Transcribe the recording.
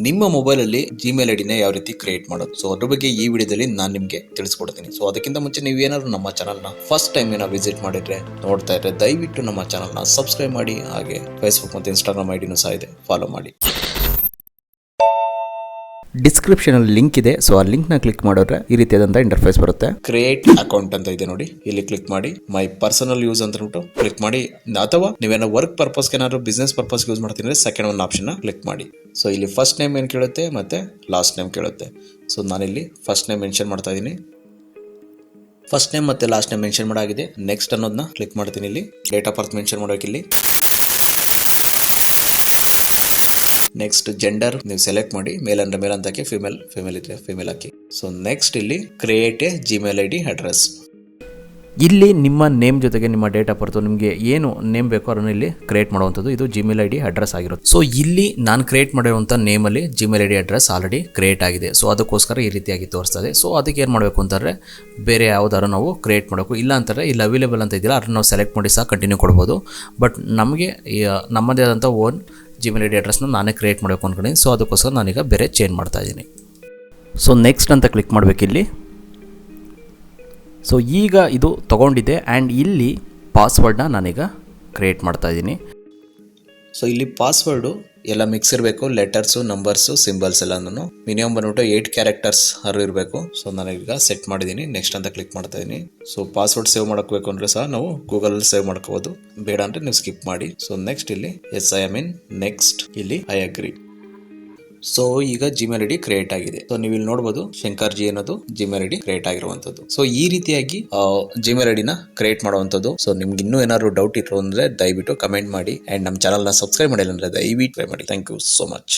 ನಿಮ್ಮ ಮೊಬೈಲ್ ಅಲ್ಲಿ ಜಿಮೇಲ್ ಐಡಿನ ಯಾವ ರೀತಿ ಕ್ರಿಯೇಟ್ ಮಾಡೋದು. ಸೊ ಅದ್ರ ಬಗ್ಗೆ ಈ ವಿಡಿಯೋದಲ್ಲಿ ನಾನು ನಿಮಗೆ ತಿಳಿಸ್ಕೊಡ್ತೀನಿ. ಸೊ ಅದಕ್ಕಿಂತ ಮುಂಚೆ ನೀವು ಏನಾದ್ರು ನಮ್ಮ ಚಾನಲ್ ನ ಫಸ್ಟ್ ಟೈಮ್ ವಿಸಿಟ್ ಮಾಡಿದ್ರೆ ನೋಡ್ತಾ ಇದ್ರೆ ದಯವಿಟ್ಟು ನಮ್ಮ ಚಾನಲ್ ನ ಸಬ್ಸ್ಕ್ರೈಬ್ ಮಾಡಿ, ಹಾಗೆ ಫೇಸ್ಬುಕ್ ಮತ್ತು ಇನ್ಸ್ಟಾಗ್ರಾಮ್ ಐಡಿನೂ ಸಹ ಇದೆ, ಫಾಲೋ ಮಾಡಿ. ಡಿಸ್ಕ್ರಿಪ್ಷನಲ್ಲಿ ಲಿಂಕ್ ಇದೆ. ಸೊ ಆ ಲಿಂಕ್ ನ ಕ್ಲಿಕ್ ಮಾಡಿದ್ರೆ ಈ ರೀತಿಯಾದಂತಹ ಇಂಟರ್ಫೇಸ್ ಬರುತ್ತೆ. ಕ್ರಿಯೇಟ್ ಅಕೌಂಟ್ ಅಂತ ಇದೆ ನೋಡಿ, ಇಲ್ಲಿ ಕ್ಲಿಕ್ ಮಾಡಿ ಮೈ ಪರ್ಸನಲ್ ಯೂಸ್ ಅಂತ ಹೇಳ್ಬಿಟ್ಟು ಕ್ಲಿಕ್ ಮಾಡಿ, ಅಥವಾ ನೀವೇನೋ ವರ್ಕ್ ಪರ್ಪಸ್ ಏನಾದ್ರು ಬಿಸ್ನೆಸ್ ಪರ್ಪಸ್ ಯೂಸ್ ಮಾಡ್ತೀನಿ ಸೆಕೆಂಡ್ ಒಂದು ಆಪ್ಷನ್ ಕ್ಲಿಕ್ ಮಾಡಿ. ಸೊ ಇಲ್ಲಿ ಫಸ್ಟ್ ನೇಮ್ ಏನು ಕೇಳುತ್ತೆ ಮತ್ತೆ ಲಾಸ್ಟ್ ನೇಮ್ ಕೇಳುತ್ತೆ. ಸೊ ನಾನಿಲ್ಲಿ ಫಸ್ಟ್ ನೇಮ್ ಮೆನ್ಷನ್ ಮಾಡ್ತಾ ಇದ್ದೀನಿ. ಫಸ್ಟ್ ನೇಮ್ ಮತ್ತೆ ಲಾಸ್ಟ್ ನೇಮ್ ಮೆನ್ಷನ್ ಮಾಡಾಗಿದೆ. ನೆಕ್ಸ್ಟ್ ಅನ್ನೋದನ್ನ ಕ್ಲಿಕ್ ಮಾಡ್ತೀನಿ. ಇಲ್ಲಿ ಡೇಟ್ ಆಫ್ ಬರ್ತ್ ಮೆನ್ಷನ್ ಮಾಡೋಕೆ ಇಲ್ಲಿ ನೆಕ್ಸ್ಟ್ ಜೆಂಡರ್ ನೀವು ಸೆಲೆಕ್ಟ್ ಮಾಡಿ, ಮೇಲ್ ಅಂದ್ರೆ ಮೇಲ್ ಅಂತ ಹಾಕಿ, ಫಿಮೇಲ್ ಇದ್ರೆ ಫಿಮೇಲ್ ಹಾಕಿ. ಸೊ ನೆಕ್ಸ್ಟ್ ಇಲ್ಲಿ create A Gmail ID address. ಇಲ್ಲಿ ನಿಮ್ಮ ನೇಮ್ ಜೊತೆಗೆ ನಿಮ್ಮ ಡೇಟ್ ಆಫ್ ಬರ್ತ್ ನಿಮಗೆ ಏನು ನೇಮ್ ಬೇಕೋ ಅದನ್ನು ಇಲ್ಲಿ ಕ್ರಿಯೇಟ್ ಮಾಡುವಂಥದ್ದು ಇದು ಜಿಮೇಲ್ ಐಡಿ ಅಡ್ರೆಸ್ ಆಗಿರುತ್ತೆ. ಸೊ ಇಲ್ಲಿ ನಾನು ಕ್ರಿಯೇಟ್ ಮಾಡಿರುವಂಥ ನೇಮಲ್ಲಿ Gmail ID address already create ಆಗಿದೆ. ಸೊ ಅದಕ್ಕೋಸ್ಕರ ಈ ರೀತಿಯಾಗಿ ತೋರಿಸ್ತದೆ. ಸೊ ಅದಕ್ಕೆ ಏನು ಮಾಡಬೇಕು ಅಂತಂದರೆ ಬೇರೆ ಯಾವ್ದಾದ್ರು ನಾವು ಕ್ರಿಯೇಟ್ ಮಾಡಬೇಕು. ಇಲ್ಲ ಅಂತಾರೆ ಇಲ್ಲಿ ಅವೈಲೇಬಲ್ ಅಂತ ಇದೆಯಲ್ಲ ಅದನ್ನು ನಾವು ಸೆಲೆಕ್ಟ್ ಮಾಡಿ ಸಹ ಕಂಟಿನ್ಯೂ ಕೊಡ್ಬೋದು. ಬಟ್ ನಮಗೆ ನಮ್ಮದೇ ಆದಂಥ ಓನ್ ಜಿಮೇಲ್ ಐಡಿ ಅಡ್ರೆಸ್ನ ನಾನೇ ಕ್ರಿಯೇಟ್ ಮಾಡಬೇಕು ಅಂದ್ಕೊಂಡಿದ್ದೀನಿ. ಸೊ ಅದಕ್ಕೋಸ್ಕರ ನಾನೀಗ ಬೇರೆ ಚೇಂಜ್ ಮಾಡ್ತಾ ಇದ್ದೀನಿ. ಸೊ ನೆಕ್ಸ್ಟ್ ಅಂತ ಕ್ಲಿಕ್ ಮಾಡಬೇಕಿಲ್ಲಿ. ಸೊ ಈಗ ಇದು ತೊಗೊಂಡಿದೆ ಆ್ಯಂಡ್ ಇಲ್ಲಿ ಪಾಸ್ವರ್ಡ್ನ ನಾನೀಗ ಕ್ರಿಯೇಟ್ ಮಾಡ್ತಾ ಇದ್ದೀನಿ. ಸೊ ಇಲ್ಲಿ ಪಾಸ್ವರ್ಡು ಎಲ್ಲ ಮಿಕ್ಸ್ ಇರಬೇಕು, ಲೆಟರ್ಸು, ನಂಬರ್ಸು, ಸಿಂಬಲ್ಸ್ ಎಲ್ಲನೂ ಮಿನಿಮಮ್ ಬಂದ್ಬಿಟ್ಟು 8 ಕ್ಯಾರೆಕ್ಟರ್ಸ್ ಇರಬೇಕು. ಸೊ ನಾನೀಗ ಸೆಟ್ ಮಾಡಿದ್ದೀನಿ. ನೆಕ್ಸ್ಟ್ ಅಂತ ಕ್ಲಿಕ್ ಮಾಡ್ತಾ ಇದ್ದೀನಿ. ಸೊ ಪಾಸ್ವರ್ಡ್ ಸೇವ್ ಮಾಡಬೇಕು ಅಂದರೆ ಸಹ ನಾವು ಗೂಗಲಲ್ಲಿ ಸೇವ್ ಮಾಡ್ಕೋಬೋದು, ಬೇಡ ಅಂದರೆ ನೀವು ಸ್ಕಿಪ್ ಮಾಡಿ. ಸೊ ನೆಕ್ಸ್ಟ್ ಇಲ್ಲಿ yes I am in, next ಇಲ್ಲಿ ಐ ಅಗ್ರಿ. ಸೊ ಈಗ ಜಿಮೇಲ್ ಐಡಿ ಕ್ರಿಯೇಟ್ ಆಗಿದೆ. ಸೊ ನೀವು ಇಲ್ಲಿ ನೋಡಬಹುದು ಶಂಕರ್ ಜಿ ಅನ್ನೋದು ಜಿಮೇಲ್ ಐಡಿ ಕ್ರಿಯೇಟ್ ಆಗಿರುವಂತದ್ದು. ಸೊ ಈ ರೀತಿಯಾಗಿ ಜಿಮೇಲ್ ಐಡಿನ ಕ್ರಿಯೇಟ್ ಮಾಡುವಂತದ್ದು. ಸೊ ನಿಮ್ಗೆ ಇನ್ನೂ ಏನಾದ್ರು ಡೌಟ್ ಇತ್ತು ಅಂದ್ರೆ ದಯವಿಟ್ಟು ಕಮೆಂಟ್ ಮಾಡಿ, ಅಂಡ್ ನಮ್ಮ ಚಾನಲ್ ನ ಸಬ್ಸ್ಕ್ರೈಬ್ ಮಾಡಿಲ್ಲ ಅಂದ್ರೆ ದಯವಿಟ್ಟು ಟ್ರೈ ಮಾಡಿ. Thank you so much.